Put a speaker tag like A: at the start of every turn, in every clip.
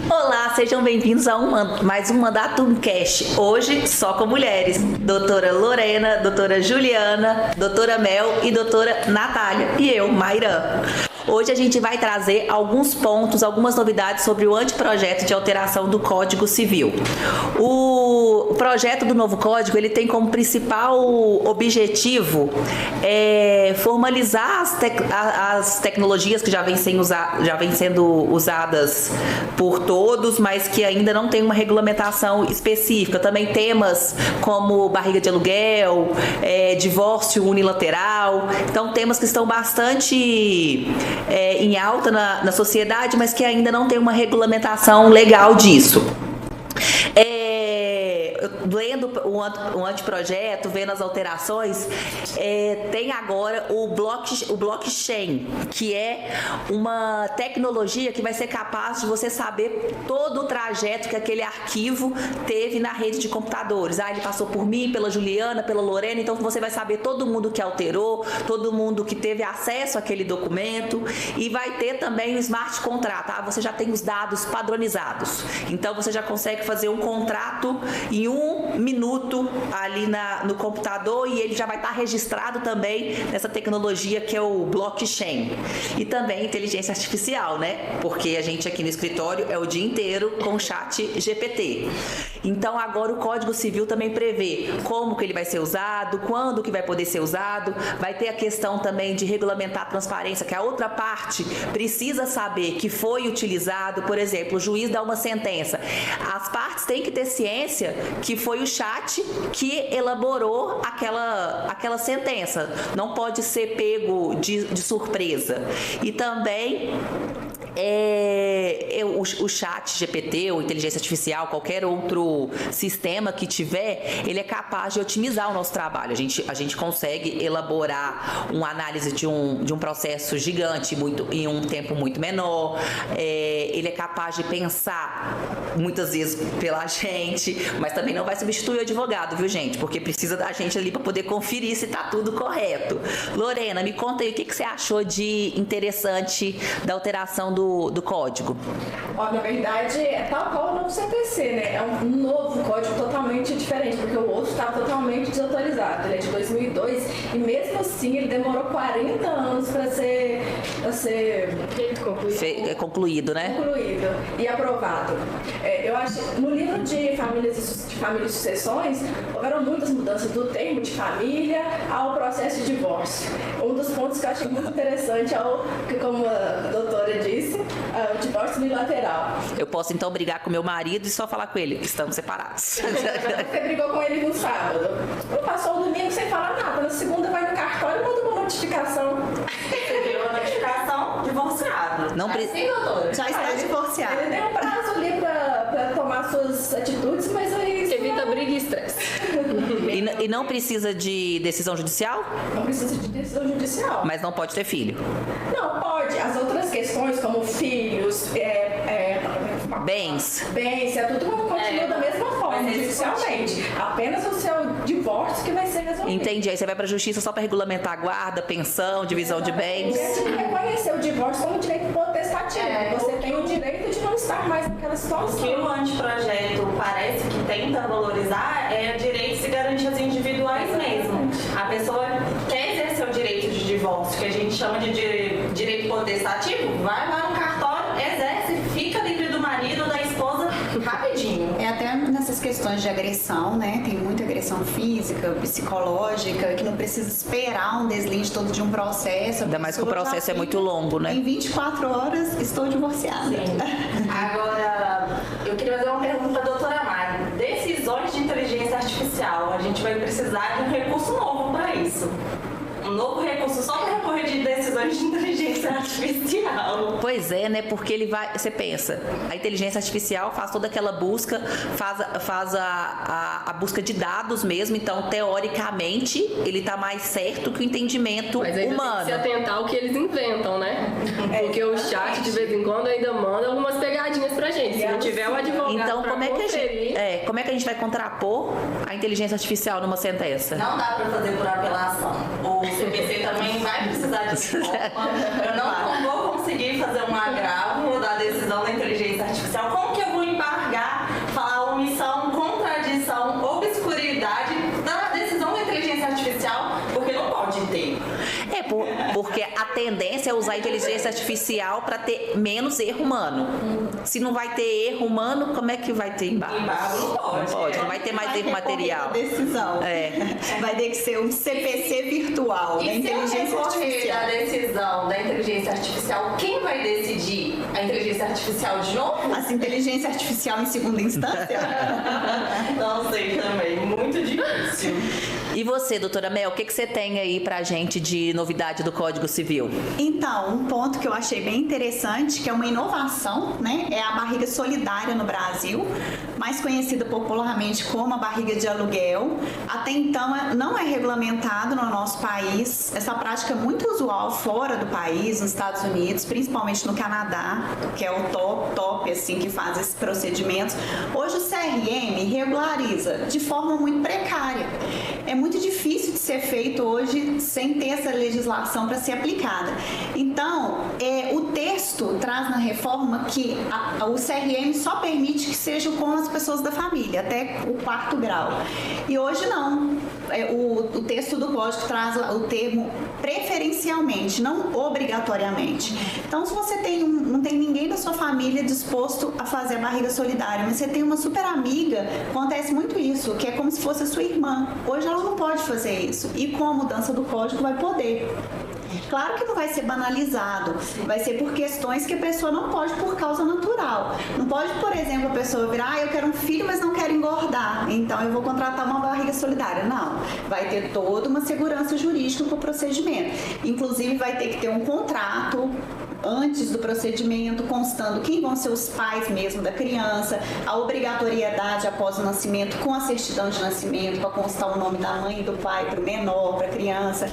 A: Olá, sejam bem-vindos a mais um Mandatum Cast. Hoje só com mulheres. Doutora Lorena, doutora Juliana, doutora Mel e doutora Natália. E eu, Mayra. Hoje a gente vai trazer alguns pontos, algumas novidades sobre o anteprojeto de alteração do Código Civil. O projeto do novo Código, ele tem como principal objetivo formalizar as tecnologias que já vêm sendo usadas por todos, mas que ainda não tem uma regulamentação específica. Também temas como barriga de aluguel, divórcio unilateral. Então, temas que estão bastante em alta na sociedade, mas que ainda não tem uma regulamentação legal disso. Lendo o anteprojeto, vendo as alterações, tem agora o blockchain, que é uma tecnologia que vai ser capaz de você saber todo o trajeto que aquele arquivo teve na rede de computadores. Ele passou por mim, pela Juliana, pela Lorena, então você vai saber todo mundo que alterou, todo mundo que teve acesso àquele documento, e vai ter também o smart contract, Você já tem os dados padronizados, então você já consegue fazer um contrato em 1 minuto ali no computador, e ele já vai estar registrado também nessa tecnologia que é o blockchain. E também inteligência artificial, né? Porque a gente aqui no escritório é o dia inteiro com o chat GPT. Então agora o Código Civil também prevê como que ele vai ser usado, quando que vai poder ser usado, vai ter a questão também de regulamentar a transparência, que a outra parte precisa saber que foi utilizado. Por exemplo, o juiz dá uma sentença, as partes têm que ter ciência que foi o chat que elaborou aquela sentença. Não pode ser pego de surpresa. E também o chat GPT ou inteligência artificial, qualquer outro sistema que tiver, ele é capaz de otimizar o nosso trabalho. A gente consegue elaborar uma análise de um processo gigante em um tempo muito menor. Ele é capaz de pensar muitas vezes pela gente, mas também não vai substituir o advogado, viu, gente? Porque precisa da gente ali para poder conferir se tá tudo correto. Lorena, me conta aí o que você achou de interessante da alteração do código.
B: Na verdade, é tal qual o novo CPC, né? É um novo código totalmente diferente, porque o outro estava totalmente desatualizado. Ele é de 2002 e mesmo assim ele demorou 40 anos para ser
A: concluído, né?
B: Concluído e aprovado. Eu acho, no livro de famílias e sucessões, houveram muitas mudanças do termo de família ao processo de divórcio. Um dos pontos que eu achei muito interessante é que, como a doutora disse, o divórcio unilateral.
A: Eu posso então brigar com meu marido e só falar com ele que estamos separados.
B: Você brigou com ele no sábado. Passou o domingo sem falar nada. Na segunda vai no cartório e manda uma notificação.
C: Recebeu uma notificação, divorciado.
A: Não precisa.
B: Doutora.
C: Já está divorciado.
B: Ele tem um prazo ali para tomar suas atitudes, mas aí
D: evita briga e estresse.
A: E não precisa de decisão judicial?
B: Não precisa de decisão judicial.
A: Mas não pode ter filho?
B: Não, pode. As outras questões, como filhos,
A: bens,
B: tudo continua da mesma forma, judicialmente. Apenas o seu divórcio que vai ser resolvido.
A: Entendi. Aí você vai para a justiça só para regulamentar a guarda, pensão, divisão de bens.
B: E reconhecer o divórcio como direito potestativo. Você tem o direito de não estar mais naquela situação.
C: O que o anteprojeto parece que tenta valorizar é direitos e garantias individuais mesmo. A pessoa quer exercer o direito de divórcio, que a gente chama de direito potestativo, vai lá no cartório, exerce, fica livre do marido, da esposa, rapidinho.
E: Até nessas questões de agressão, né? Tem muita agressão física, psicológica, que não precisa esperar um deslinde todo de um processo.
A: Ainda mais que o processo é muito longo, né?
E: Em 24 horas estou divorciada.
C: Sim. Agora, eu queria fazer uma pergunta para a doutora Mari. Decisões de inteligência artificial, a gente vai precisar de um recurso novo para isso. Um novo recurso só para recorrer de decisões de inteligência artificial.
A: Pois é, né? Porque ele vai... Você pensa, a inteligência artificial faz toda aquela busca, faz a busca de dados mesmo, então, teoricamente, ele tá mais certo que o entendimento
D: mas ainda
A: humano.
D: Tem que se atentar ao que eles inventam, né? Porque o chat, de vez em quando, ainda manda algumas pegadinhas pra gente. Se não tiver um advogado
A: então,
D: pra
A: como
D: conferir...
A: como é que a gente vai contrapor a inteligência artificial numa sentença?
C: Não dá para fazer por apelação. O CPC também vai precisar de forma. Eu não vou conseguir fazer uma
A: tendência é usar a inteligência artificial para ter menos erro humano. Se não vai ter erro humano, como é que vai ter embargo?
C: Embargo não pode.
A: Não vai ter mais erro material.
E: Decisão. Vai ter que ser um CPC virtual da
C: E se eu
E: inteligência
C: recorrer
E: artificial.
C: da decisão da inteligência artificial, quem vai decidir? A inteligência artificial de novo?
E: Essa inteligência artificial em segunda instância?
C: Não sei também, muito difícil.
A: E você, doutora Mel, o que você tem aí pra gente de novidade do Código Civil?
E: Então, um ponto que eu achei bem interessante, que é uma inovação, né? É a barriga solidária no Brasil, mais conhecida popularmente como a barriga de aluguel. Até então, não é regulamentado no nosso país. Essa prática é muito usual fora do país, nos Estados Unidos, principalmente no Canadá, que é o top, assim, que faz esses procedimentos. Hoje o CRM regulariza de forma muito precária. É muito difícil de ser feito hoje sem ter essa legislação para ser aplicada. Então, o texto traz na reforma que o CRM só permite que seja com as pessoas da família, até o 4º grau. E hoje não. O texto do código traz o termo preferencialmente, não obrigatoriamente. Então, se você não tem ninguém da sua família disposto a fazer a barriga solidária, mas você tem uma super amiga, acontece muito isso, que é como se fosse a sua irmã. Hoje ela não pode fazer isso. E com a mudança do código vai poder. Claro que não vai ser banalizado, vai ser por questões que a pessoa não pode por causa natural. Não pode, por exemplo, a pessoa virar, eu quero um filho, mas não quero engordar, então eu vou contratar uma barriga solidária. Não, vai ter toda uma segurança jurídica para o procedimento. Inclusive vai ter que ter um contrato antes do procedimento, constando quem vão ser os pais mesmo da criança, a obrigatoriedade após o nascimento com a certidão de nascimento, para constar o nome da mãe e do pai para o menor, para a criança.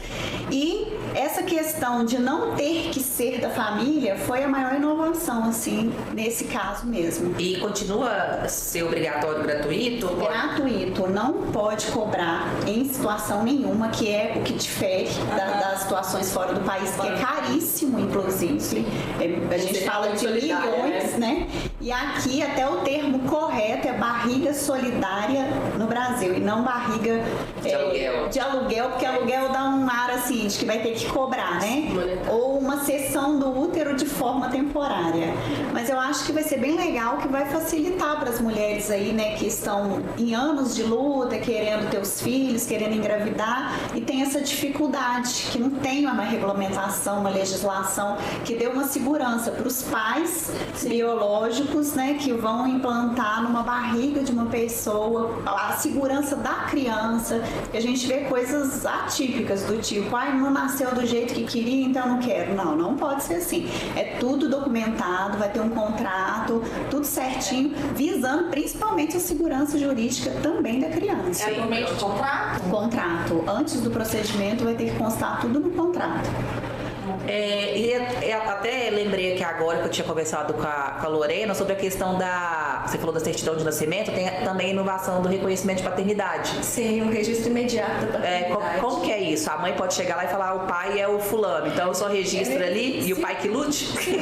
E: E essa questão de não ter que ser da família foi a maior inovação, assim, nesse caso mesmo.
A: E continua a ser obrigatório gratuito?
E: Gratuito, não pode cobrar em situação nenhuma, que é o que difere das situações fora do país, que é caríssimo, inclusive. A gente fala de milhões, né? E aqui até o termo correto é barriga solidária no Brasil e não barriga de aluguel, porque aluguel dá um ar assim de que vai ter que cobrar, né? Ou uma cessão do útero de forma temporária. Mas eu acho que vai ser bem legal, que vai facilitar para as mulheres aí, né, que estão em anos de luta, querendo ter os filhos, querendo engravidar e tem essa dificuldade, que não tem uma regulamentação, uma legislação que dê uma segurança para os pais biológicos, né, que vão implantar numa barriga de uma pessoa a segurança da criança. A gente vê coisas atípicas do tipo, não nasceu do jeito que queria, então não quero. Não pode ser assim. É tudo documentado, vai ter um contrato, tudo certinho, visando principalmente a segurança jurídica também da criança.
C: É por meio de contrato?
E: Contrato. Antes do procedimento vai ter que constar tudo no contrato.
A: Até lembrei aqui agora que eu tinha conversado com a Lorena sobre a questão você falou da certidão de nascimento, tem também a inovação do reconhecimento de paternidade.
B: Sim, um registro imediato da paternidade.
A: Como que é isso? A mãe pode chegar lá e falar, o pai é o fulano, então eu só registro ali e o pai que lute?
B: Sim,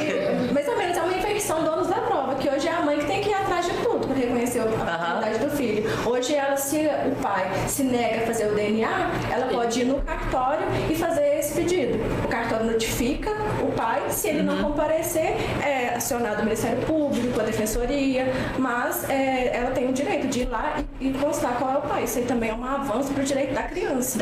B: mais ou menos, é uma infecção do ônus da prova, que hoje é a mãe que tem que ir atrás de tudo para reconhecer a paternidade do filho. Hoje se o pai se nega a fazer o DNA, ela pode ir no cartório e fazer esse pedido. O cartório notifica o pai, se ele não comparecer, é acionado o Ministério Público, a Defensoria, mas ela tem o direito de ir lá e constar qual é o pai. Isso aí também é um avanço para o direito da criança.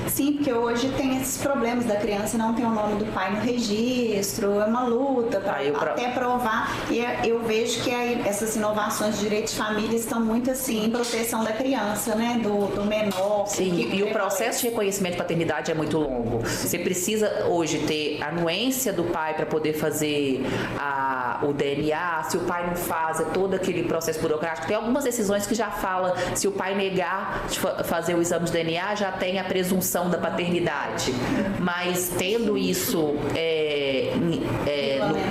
E: Sim, porque hoje tem esses problemas da criança não ter o nome do pai no registro, é uma luta para até provar. E eu vejo que essas inovações de direito de família estão muito assim em proteção da criança, né, do menor.
A: Sim, e o processo de reconhecimento de paternidade é muito longo. Você precisa hoje ter a anuência do pai para poder fazer o DNA. Se o pai não faz, é todo aquele processo burocrático. Tem algumas decisões que já fala, se o pai negar de fazer o exame de DNA, já tem a presunção da paternidade. Mas tendo isso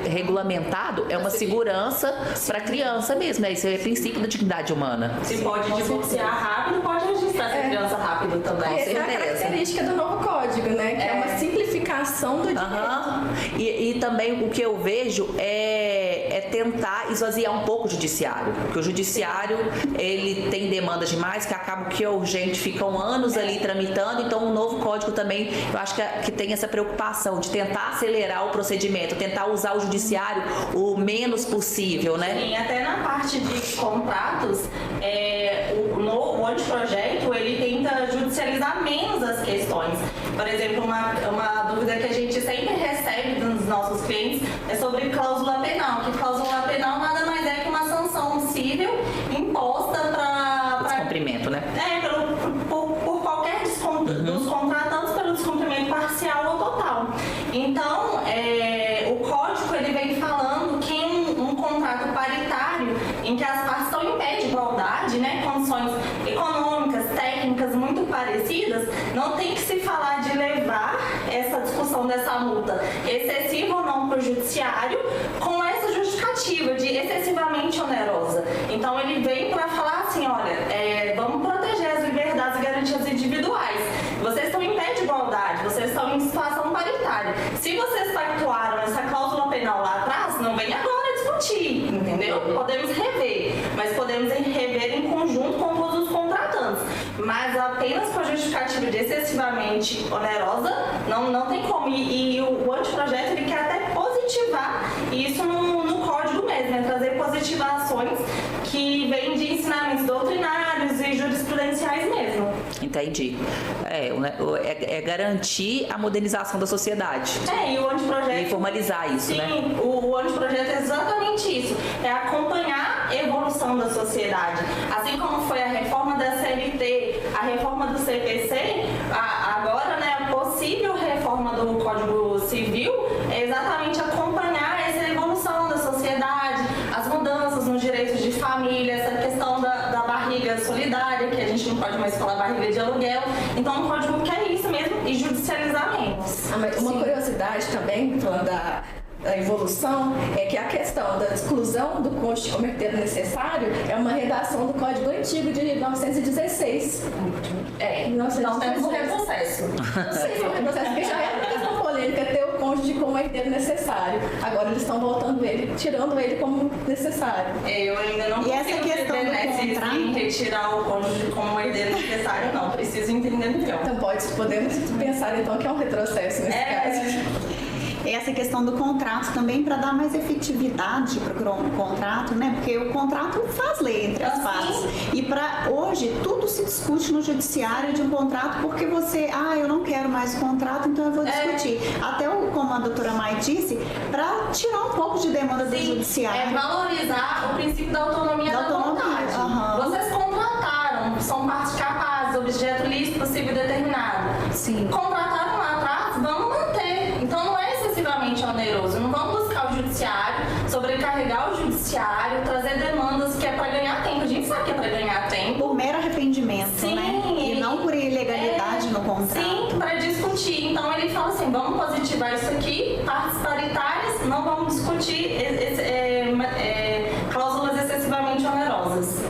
A: regulamentado, é uma segurança para a criança mesmo, né? Isso é o princípio da dignidade humana.
C: Se pode divorciar rápido, pode registrar para ser criança rápido também.
B: Essa é a característica do novo código, né? Que é uma simplificação do direito.
A: E também o que eu vejo é tentar esvaziar um pouco o judiciário, porque o judiciário ele tem demandas demais que acabam que é urgente, ficam anos ali tramitando, então o novo código também, eu acho que tem essa preocupação de tentar acelerar o procedimento, tentar usar o judiciário o menos possível, né?
C: Sim, até na parte de contratos, o anteprojeto ele tenta judicializar menos as questões. Por exemplo, uma dúvida que a gente sempre recebe dos nossos clientes é sobre cláusula penal, que cláusula penal nada mais é que uma sanção civil imposta para
A: Descumprimento, né?
C: Por qualquer dos contratantes pelo descumprimento parcial ou total. Então, o código ele vem falando que um contrato paritário em que as partes estão em pé de igualdade, né, condições econômicas, técnicas muito parecidas, não tem que se falar de levar essa discussão dessa multa excessiva ou não para o judiciário com essa justificativa de excessivamente onerosa. Então ele vem para falar assim, olha, vamos proteger as liberdades e garantias individuais. Vocês estão em pé de igualdade, vocês estão em situação paritária. Se vocês pactuaram essa cláusula penal lá atrás, não vem agora discutir, entendeu? Podemos rever, mas podemos rever em conjunto com todos os contratantes. Mas apenas com a justificativa de excessivamente onerosa, não tem como. E o anteprojeto ele quer até positivar isso no código mesmo, trazer positivações que vêm de ensinamentos doutrinários e jurisprudenciais mesmo.
A: Entendi. É garantir a modernização da sociedade.
C: E o anteprojeto...
A: E formalizar isso, né?
C: Sim, o anteprojeto é exatamente isso. É acompanhar a evolução da sociedade. Assim como foi a reforma da CLT, a reforma do CPC, agora, né, a possível reforma do Código Civil é exatamente acompanhar essa evolução da sociedade, as mudanças nos direitos de família, essa questão da barriga solidária, que a gente não pode mais falar barriga de aluguel. Então, o código quer isso mesmo e judicializar menos.
B: Mas uma curiosidade também, falando da evolução, é que a questão da exclusão do cônjuge como herdeiro necessário é uma redação do Código Antigo de 1916.
C: Então temos um retrocesso.
B: Sim, foi um retrocesso, porque já era uma questão polêmica ter o cônjuge como herdeiro necessário. Agora eles estão voltando ele, tirando ele como necessário.
C: Eu ainda não consigo entender retirar o cônjuge como herdeiro necessário, não. Preciso entender melhor.
B: Então podemos pensar então que é um retrocesso nesse caso.
E: Essa questão do contrato também para dar mais efetividade para o contrato, né? Porque o contrato faz lei entre as partes. E para hoje tudo se discute no judiciário de um contrato porque você, eu não quero mais o contrato, então eu vou discutir. Até como a doutora Mai disse, para tirar um pouco de demanda do judiciário.
C: É valorizar o princípio da autonomia da vontade. Vocês contrataram, são partes capazes, objeto lícito, possível e determinado.
E: Sim.
C: Contrataram lá atrás, vamos manter. Então não é excessivamente oneroso. Não vamos buscar o judiciário, sobrecarregar o judiciário, trazer demandas que é para ganhar tempo. A gente sabe que é para ganhar tempo.
E: Por mero arrependimento, né? E não por ilegalidade no contrato.
C: Sim, para discutir. Então ele fala assim, vamos positivar isso aqui, partes paritárias, não vamos discutir cláusulas excessivamente onerosas.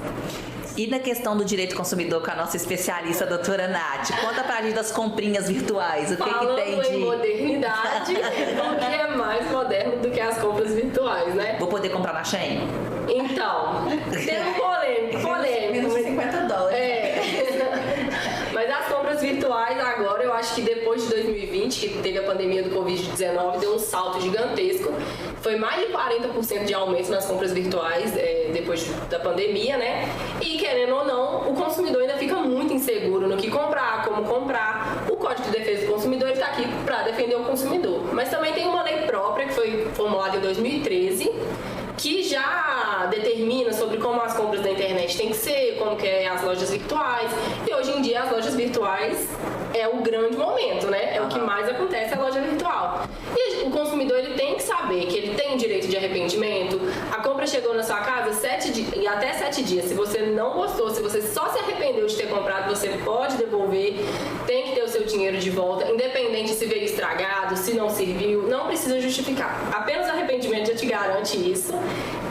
A: E na questão do direito do consumidor com a nossa especialista, a doutora Nath, conta pra gente das comprinhas virtuais. O que tem de...
D: em modernidade, o que é mais moderno do que as compras virtuais, né?
A: Vou poder comprar na Shein?
D: Então, tem um polêmico.
B: Menos de $50.
D: Mas as compras virtuais agora, eu acho que depois de 2020, que teve a pandemia do Covid-19, deu um salto gigantesco. Foi mais de 40% de aumento nas compras virtuais depois da pandemia, né? E querendo ou não, o consumidor ainda fica muito inseguro no que comprar, como comprar. O Código de Defesa do Consumidor está aqui para defender o consumidor. Mas também tem uma lei própria que foi formulada em 2013, que já determina sobre como as compras da internet tem que ser, como que é as lojas virtuais. E hoje em dia as lojas virtuais é o grande momento, né? É o que mais acontece, a loja virtual. E o consumidor ele tem que saber que ele tem direito de arrependimento. A compra chegou na sua casa e até 7 dias. Se você não gostou, se você só se arrependeu de ter comprado, você pode devolver. Tem que ter o seu dinheiro de volta, independente se veio estragado, se não serviu, não precisa justificar. Apenas o arrependimento já te garante isso.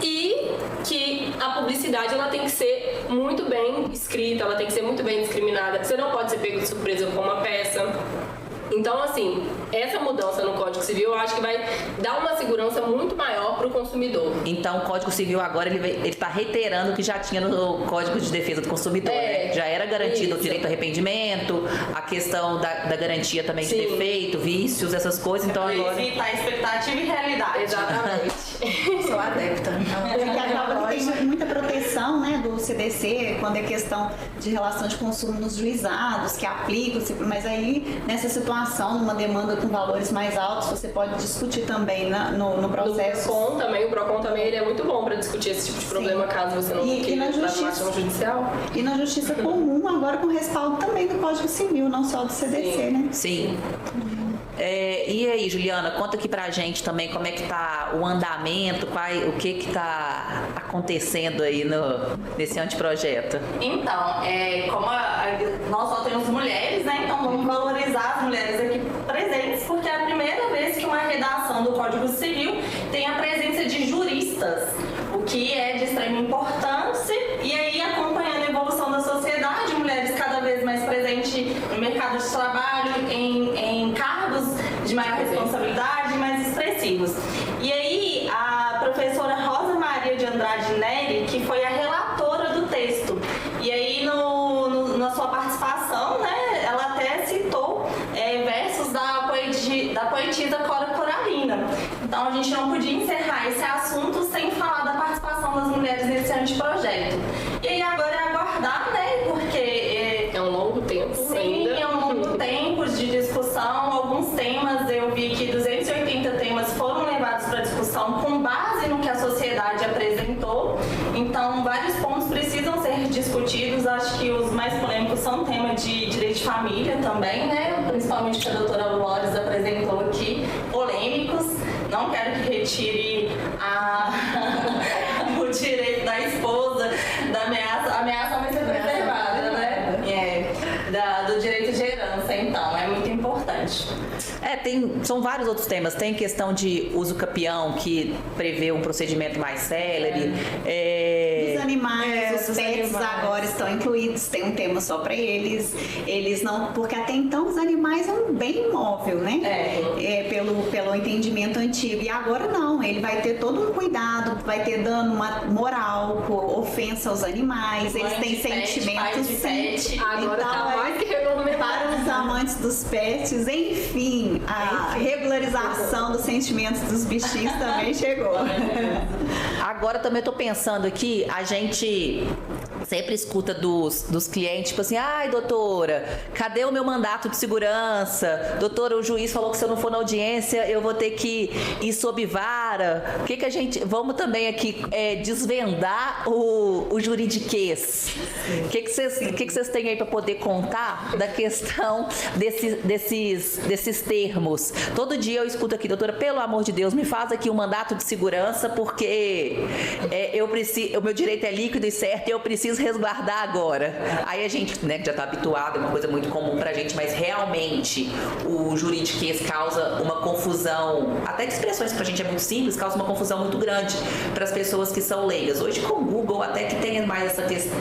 D: E que a publicidade ela tem que ser muito bem escrita, ela tem que ser muito bem discriminada. Você não pode ser pego de surpresa com uma peça. Então, assim, essa mudança no Código Civil eu acho que vai dar uma segurança muito maior para o consumidor.
A: Então, o Código Civil agora ele está reiterando o que já tinha no Código de Defesa do Consumidor, né? Já era garantido o direito ao arrependimento, a questão da garantia também de defeito, vícios, essas coisas. Então, agora...
C: Evitar expectativa e realidade.
D: Exatamente.
A: Sou adepta.
E: Porque acaba que tem muita proteção, né, do CDC quando é questão de relação de consumo nos juizados, que aplicam, mas aí nessa situação, numa demanda com valores mais altos, você pode discutir também no processo.
D: O PROCON também ele é muito bom para discutir esse tipo de problema, caso você não queira na ação judicial.
E: E na justiça comum, agora com respaldo também do Código Civil, não só do CDC, né?
A: Sim. E aí, Juliana, conta aqui pra gente também como é que tá o andamento, o que tá acontecendo aí nesse anteprojeto.
C: Então, como nós só temos mulheres, né? Então vamos valorizar as mulheres aqui presentes, porque é a primeira vez que uma redação do Código Civil tem a presença de juristas, o que é de extrema importância, e aí acompanhando a evolução da sociedade, mulheres cada vez mais presentes no mercado de trabalho, em cargos de maior responsabilidade, mais expressivos. E aí a professora Rosa Maria de Andrade Neri, que foi a relatora do texto, e aí na sua participação, né, ela até citou versos da poetisa Cora Coralina. Então a gente não podia encerrar esse assunto sem falar da participação das mulheres nesse anteprojeto. E aí agora é aguardar, né, porque
D: é um longo tempo.
C: Sim, é um longo tempo de discussão. Alguns temas, eu vi que 280 temas foram levados para discussão com base no que a sociedade apresentou. Então, vários pontos precisam ser discutidos. Acho que os mais polêmicos são o tema de direito de família também, né? Principalmente que a doutora Lores apresentou aqui, polêmicos. Não quero que retire o direito da esposa, da ameaça. A ameaça vai ser preservada, né? Do direito de herança, então, é muito importante.
A: São vários outros temas. Tem questão de uso capião, que prevê um procedimento mais célere.
E: Os animais, os pets agora estão incluídos, tem um tema só para eles. Eles não, porque até então os animais é um bem imóvel, né? Pelo entendimento antigo. E agora não, ele vai ter todo um cuidado, vai ter dano moral, por ofensa aos animais, eles têm sentimentos, sim.
D: Agora
E: então,
D: tá mais que regulamentado.
E: Para os amantes dos pets, enfim, a regularização dos sentimentos dos bichinhos também chegou.
A: Agora também eu tô pensando aqui, a gente sempre escuta dos clientes, tipo assim, ai doutora, cadê o meu mandato de segurança? Doutora, o juiz falou que se eu não for na audiência, eu vou ter que ir sob vara. O que a gente... Vamos também aqui desvendar o juridiquês. O que vocês têm aí para poder contar da questão desses termos? Todo dia eu escuto aqui, doutora, pelo amor de Deus, me faz aqui um mandato de segurança, porque o meu direito é líquido e certo e eu preciso resguardar agora. Aí a gente, né, que já está habituado, é uma coisa muito comum pra gente, mas realmente o juridiquês causa uma confusão, até de expressões que pra gente é muito simples, causa uma confusão muito grande para as pessoas que são leigas. Hoje com o Google, até que tem mais essa questão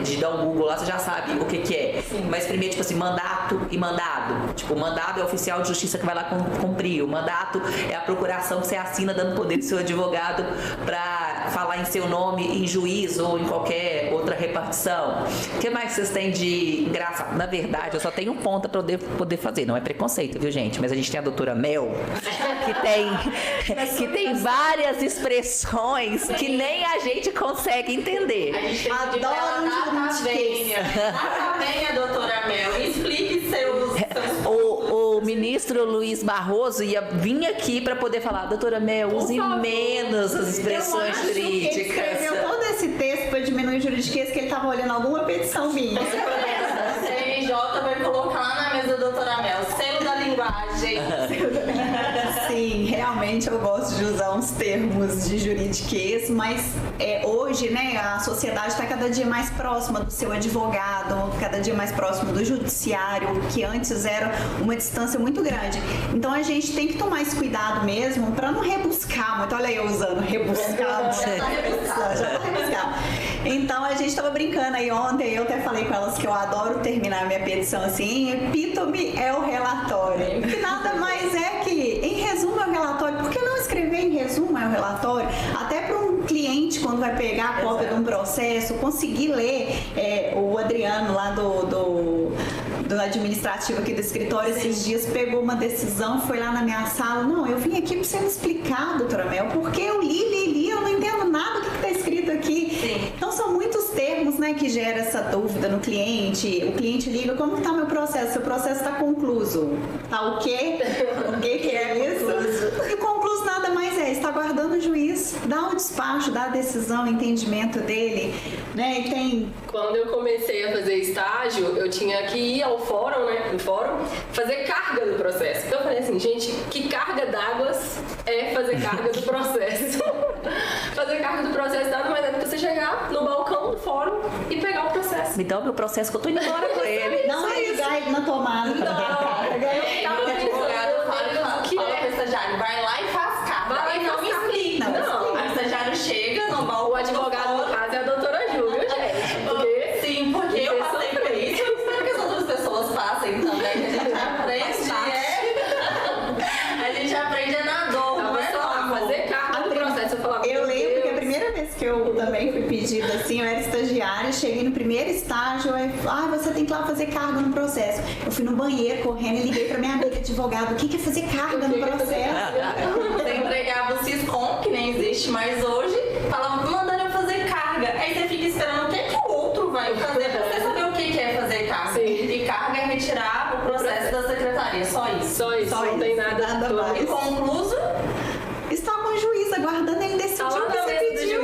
A: de dar um Google lá, você já sabe o que é. Sim. Mas primeiro, tipo assim, mandato e mandado. Tipo, o mandado é o oficial de justiça que vai lá cumprir. O mandato é a procuração que você assina dando poder do seu advogado para falar em seu nome em juiz ou em qualquer outra repartição. O que mais vocês têm de engraçado? Na verdade, eu só tenho um ponto para poder fazer. Não é preconceito, viu, gente? Mas a gente tem a doutora Mel, que tem várias expressões que nem a gente consegue entender.
C: A gente tem que data venha, doutora Mel. Explique seus...
A: O ministro Luiz Barroso ia vir aqui para poder falar, doutora Mel, use menos as expressões jurídicas.
E: Ele escreveu todo esse texto para diminuir o juridiquês, que ele estava olhando alguma petição minha.
C: A CNJ vai colocar lá na mesa da doutora Mel, selo pseudo-linguagem.
E: Sim, realmente eu gosto de usar uns termos de juridiquês, mas hoje, né, a sociedade está cada dia mais próxima do seu advogado, cada dia mais próximo do judiciário, que antes era uma distância muito grande. Então a gente tem que tomar esse cuidado mesmo para não rebuscar muito. Olha eu usando rebuscado. Já tá rebuscado. Então a gente estava brincando aí ontem, eu até falei com elas que eu adoro terminar minha petição assim, epítome é o relatório, que nada mais é que, em resumo, é o relatório. Por que não escrever em resumo é o relatório? Até para um cliente, quando vai pegar a cópia de um processo, conseguir ler. O Adriano lá do administrativo aqui do escritório, esses dias pegou uma decisão, foi lá na minha sala, não, eu vim aqui para você me explicar, doutora Mel, porque eu li, eu não entendo nada do que está escrito aqui. Sim. Então são muitos termos, né, que gera essa dúvida no cliente. O cliente liga, como está meu processo? Seu processo está concluso. Tá o quê? O que é isso? E concluso nada mais está aguardando o juiz, dá o despacho, dá a decisão, o entendimento dele, né? E tem...
D: Quando eu comecei a fazer estágio, eu tinha que ir ao fórum, né, no fórum, fazer carga do processo. Então eu falei assim, gente, que carga d'águas é fazer carga do processo? Fazer carga do processo nada mais é do que você chegar no balcão do fórum e pegar o processo.
A: Me dá o meu processo que eu tô indo embora com ele.
E: Não é ligar ele na tomada.
C: O advogado fala pro estagiário, vai lá e faz carga.
D: Vai lá e
C: não me explica. Não. O estagiário chega no balcão.
D: O advogado, no caso, é a doutora Ju, viu, gente?
C: Sim, porque eu passei por isso. Eu espero que as outras pessoas passem também. A gente aprende, a gente aprende na dor, não é só
D: fazer carga do processo.
E: Eu lembro que a primeira vez que eu também fui pedida assim, eu era estagiária, cheguei no primeiro estágio, você tem que ir lá fazer carga no processo. Eu fui no banheiro correndo e liguei pra minha amiga advogada, o que é fazer carga no processo?
C: Você entregava o Siscom, que nem existe mais hoje, falava, mandaram eu fazer carga. Aí você fica esperando o que o outro vai fazer pra você saber o que é fazer carga.
D: Sim.
C: E carga é retirar o processo da secretaria, só isso.
D: Só isso, não tem nada
E: mais.
C: E concluso,
E: está com o juiz aguardando ele decidir o que você pediu.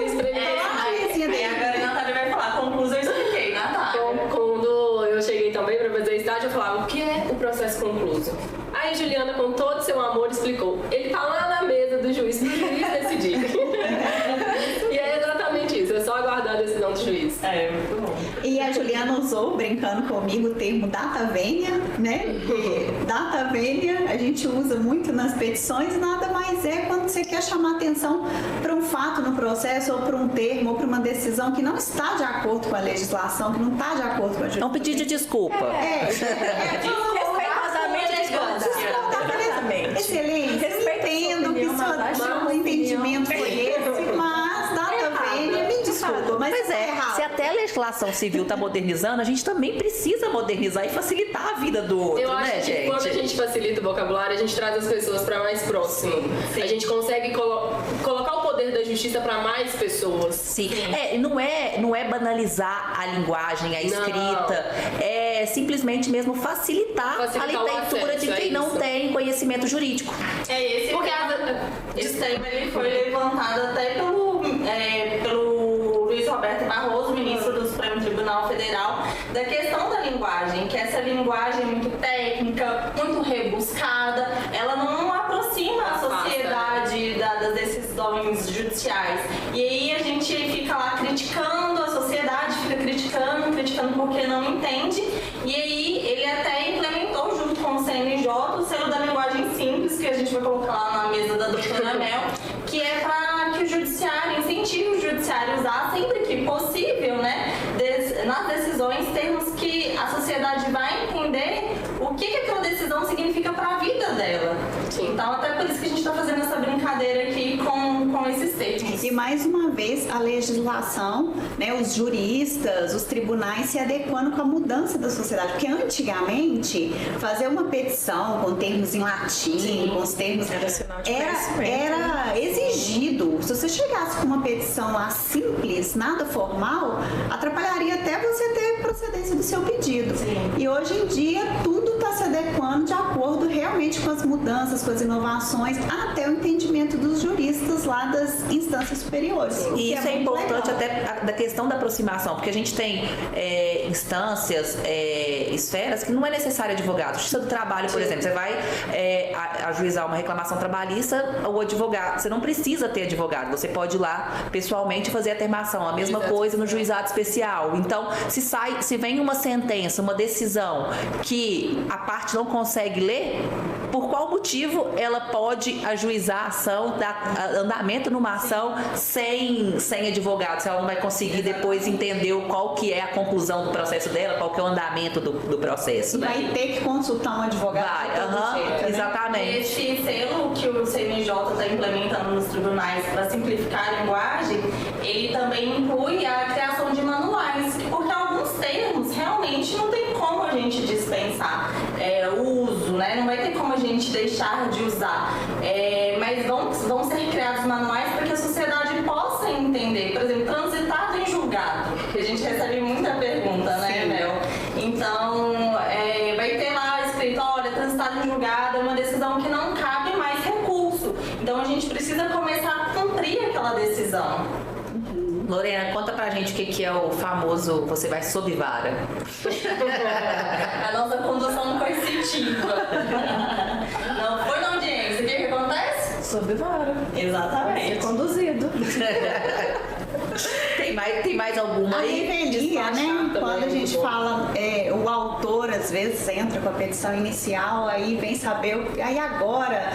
C: aí agora a Natália vai falar, concluso eu expliquei, Natália.
D: Quando eu cheguei também para fazer estágio, eu falava, o que é o processo concluso? Aí Juliana, com todo seu amor, explicou. Ele tá lá na mesa do juiz, pro juiz decidir. E é exatamente isso, é só aguardar a decisão do juiz.
C: É, muito bom.
E: E a Juliana usou, brincando comigo, o termo data vênia, né? Porque data vênia a gente usa muito nas petições, nada mais é quando você quer chamar atenção para um fato no processo, ou para um termo, ou para uma decisão que não está de acordo com a legislação, que não está de acordo com a justiça.
A: É um pedido de desculpa.
E: Excelente, eu entendo que seu entendimento foi esse, mas data vênia, me desculpa, mas
A: se até a legislação civil está modernizando, a gente também precisa modernizar e facilitar a vida do outro,
D: eu acho
A: né,
D: que
A: gente?
D: Quando a gente facilita o vocabulário, a gente traz as pessoas para mais próximo. Sim. A gente consegue colocar o poder da justiça para mais pessoas.
A: Sim. Não é banalizar a linguagem, a escrita, é simplesmente mesmo facilitar a leitura de quem não tem conhecimento jurídico.
C: É esse porque esse tema ele foi levantado até pelo Luiz Roberto Barroso, ministro do Supremo Tribunal Federal, da questão da linguagem, que essa linguagem muito técnica, muito rebuscada, ela não aproxima a sociedade das decisões judiciais. E aí a gente fica lá criticando a sociedade, fica criticando porque não entende. E aí ele até implementou junto com o CNJ o selo da linguagem simples, que a gente vai colocar lá na mesa da doutora Mel, que é para que o judiciário incentive o judiciário a usar sempre que possível, né, nas decisões, termos que a sociedade vai entender o que aquela decisão significa para a vida dela. Sim. Então, até por isso que a gente está fazendo essa brincadeira aqui com esses termos.
E: E mais uma vez, a legislação, né, os juristas, os tribunais se adequando com a mudança da sociedade. Porque antigamente, fazer uma petição com termos em latim, com os termos... Era exigido. Se você chegasse com uma petição lá simples, nada formal, atrapalharia até você ter procedência do seu pedido. Sim. E hoje em dia, tudo está se adequando de acordo realmente com as mudanças, com as inovações, até o entendimento dos juristas lá das instâncias superiores.
A: E isso é
E: muito
A: importante
E: legal.
A: até da questão da aproximação, porque a gente tem instâncias, esferas que não é necessário advogado. Justiça do Trabalho, por exemplo, você vai ajuizar uma reclamação trabalhista, o advogado, você não precisa ter advogado, você pode ir lá pessoalmente fazer a termação, a mesma coisa no juizado especial. Então, se vem uma sentença, uma decisão que a parte não consegue ler, por qual motivo ela pode ajuizar a ação, dar andamento numa ação sem advogado, se ela não vai conseguir depois entender qual que é a conclusão do processo dela, qual que é o andamento do processo,
E: E
A: né?
E: vai ter que consultar um advogado.
A: Vai,
E: de todo jeito, né?
A: exatamente.
C: Esse selo que o CNJ está implementando nos tribunais para simplificar a linguagem, ele também inclui a criação de manuais, porque alguns termos realmente não tem como a gente dispensar o uso, né? Não vai ter como a gente deixar de usar. Mas vão ser criados manuais para que a sociedade possa entender. Por exemplo, transitado em julgado, que a gente recebe muita pergunta, né, Mel? Então, vai ter lá escrito, olha, transitado em julgado é uma decisão que não cabe mais recurso. Então, a gente precisa começar a cumprir aquela decisão.
A: Lorena, conta pra gente o que é o famoso você vai sob vara.
C: A nossa condução coercitiva. Não foi na audiência. O que acontece?
B: Sob vara.
C: Exatamente.
B: Conduzido.
A: Tem mais alguma
E: A
A: aí?
E: revelia, né?
D: Despachar também
E: Quando a
D: é
E: gente
D: muito bom.
E: fala, o autor às vezes entra com a petição inicial, aí vem saber, aí agora,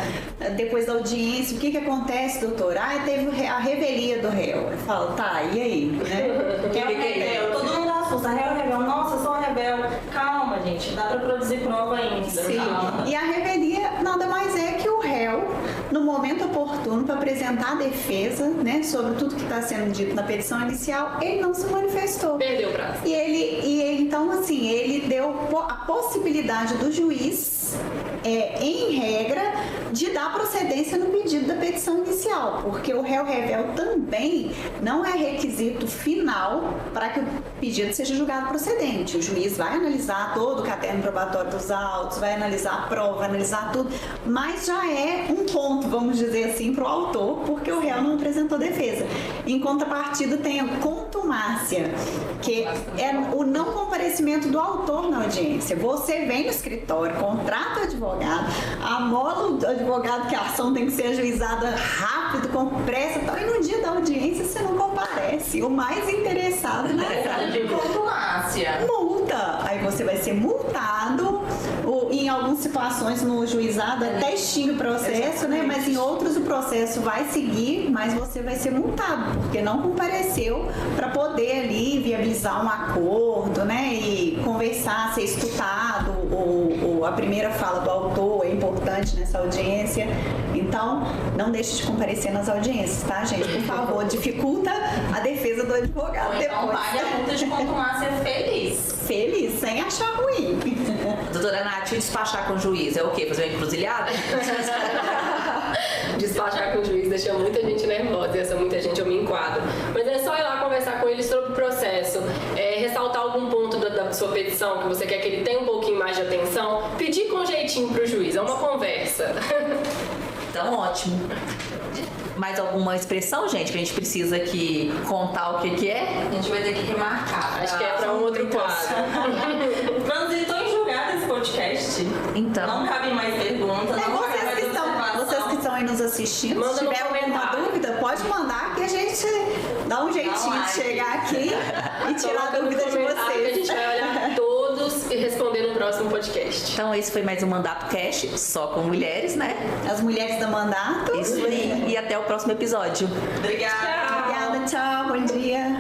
E: depois da audiência, o que acontece, doutor? Teve a revelia do réu. Eu falo, tá, e aí? Né?
C: Que é o rebel. Todo mundo assusta. Rebel. Nossa, eu sou rebel. Calma, gente. Dá pra produzir prova ainda.
E: Sim.
C: Calma.
E: E a revelia nada mais é que o réu, no momento oportuno para apresentar a defesa, né, sobre tudo que está sendo dito na petição inicial, ele não se manifestou.
D: Perdeu o prazo.
E: E ele, então, assim, ele deu a possibilidade do juiz, em regra, de dar procedência no pedido da petição inicial, porque o réu revel também não é requisito final para que o pedido seja julgado procedente. O juiz vai analisar todo o caderno probatório dos autos, vai analisar a prova, vai analisar tudo, mas já é um ponto, vamos dizer assim, para o autor, porque o réu não apresentou defesa. Em contrapartida, tem a contumácia, que é o não comparecimento do autor na audiência. Você vem no escritório, contrata o advogado, amola o advogado que a ação tem que ser ajuizada rápido, com pressa e tal, e no dia da audiência você não comparece. O mais interessado na
C: De contumácia.
E: multa. Aí você vai ser multado, em algumas situações no juizado até extingue o processo, né? Mas em outros o processo vai seguir, mas você vai ser multado, porque não compareceu para poder ali viabilizar um acordo, né? E conversar, ser escutado, ou a primeira fala do autor é importante nessa audiência. Então, não deixe de comparecer nas audiências, tá, gente? Por favor, dificulta a defesa do advogado
C: Ou então
E: depois.
C: pague a multa de contumácia feliz.
E: Feliz, sem achar ruim.
A: Doutora Nath, despachar com o juiz é o quê? Fazer uma encruzilhada?
D: Despachar com o juiz deixa muita gente nervosa, e essa muita gente eu me enquadro. Mas é só ir lá conversar com ele sobre o processo, ressaltar algum ponto da sua petição que você quer que ele tenha um pouquinho mais de atenção, pedir com jeitinho pro juiz, é uma conversa.
A: Então, ótimo. Mais alguma expressão, gente, que a gente precisa aqui contar o que é?
C: A gente vai ter que remarcar.
D: Acho que é pra um outro quadro.
C: Transitou em julgado esse podcast.
A: Então.
C: Não cabe mais perguntas, não cabe mais
E: Vocês que estão aí nos assistindo,
D: Manda
E: se
D: no
E: tiver alguma
D: comentário.
E: dúvida, pode mandar que a gente dá um jeitinho de
C: like.
E: chegar aqui e tirar a
D: Coloca no
E: dúvida de
D: comentário que a gente
E: vocês.
D: vai olhar todos e responder no próximo podcast.
A: Então, esse foi mais um Mandato Cash, só com mulheres, né?
E: As mulheres da mandato.
A: Isso aí. E até o próximo episódio.
C: Obrigada.
E: Obrigada, tchau, bom dia.